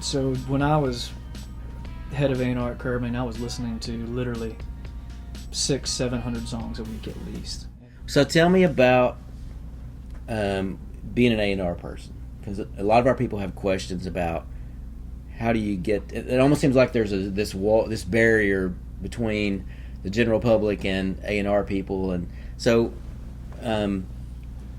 So when I was head of A&R at Curb, I was listening to literally 600-700 songs a week at least. So tell me about being an A&R person, because a lot of our people have questions about how do you get. It almost seems like there's this wall, this barrier between the general public and A&R people, and so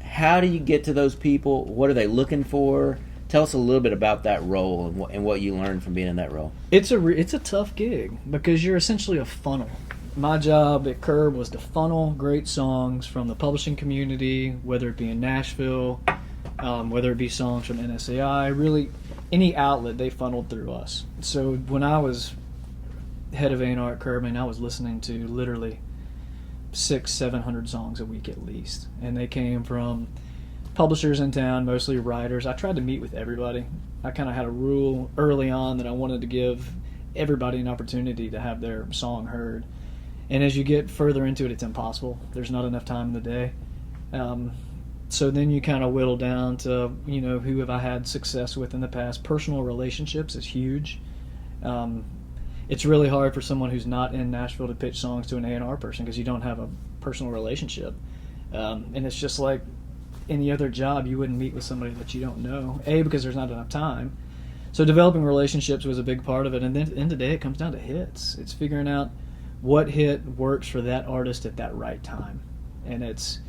how do you get to those people? What are they looking for? Tell us a little bit about that role and what you learned from being in that role. It's a tough gig because you're essentially a funnel. My job at Curb was to funnel great songs from the publishing community, whether it be in Nashville, whether it be songs from NSAI, really any outlet they funneled through us. So when I was head of A&R at Curb, I was listening to literally 600-700 songs a week at least, and they came from publishers in town, mostly writers. I tried to meet with everybody. I kind of had a rule early on that I wanted to give everybody an opportunity to have their song heard. And as you get further into it, it's impossible. There's not enough time in the day. So then you kind of whittle down to, who have I had success with in the past. Personal relationships is huge. It's really hard for someone who's not in Nashville to pitch songs to an A&R person because you don't have a personal relationship. And it's just like any other job, you wouldn't meet with somebody that you don't know. Because there's not enough time. So developing relationships was a big part of it. And then at the end of the day, it comes down to hits. It's figuring out what hit works for that artist at that right time. And it's,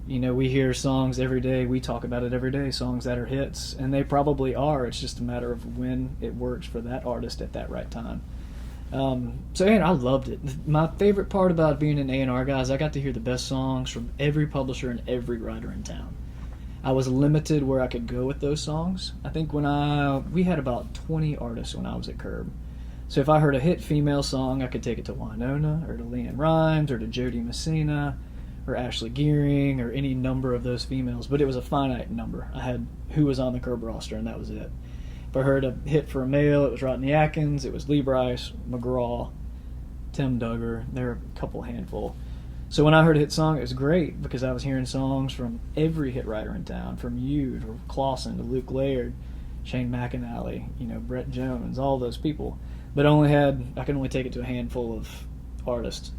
we hear songs every day, we talk about it every day, songs that are hits, and they probably are. It's just a matter of when it works for that artist at that right time. I loved it. My favorite part about being an A&R guy is I got to hear the best songs from every publisher and every writer in town. I was limited where I could go with those songs. I think we had about 20 artists when I was at Curb. So if I heard a hit female song, I could take it to Winona, or to Leanne Rimes, or to Jody Messina, or Ashley Gearing, or any number of those females. But it was a finite number. I had who was on the Curb roster, and that was it. If I heard a hit for a male, it was Rodney Atkins, it was Lee Brice, McGraw, Tim Duggar. There were a couple handful. So when I heard a hit song, it was great because I was hearing songs from every hit writer in town, from you to Clausen to Luke Laird, Shane McAnally, Brett Jones, all those people. But I could only take it to a handful of artists.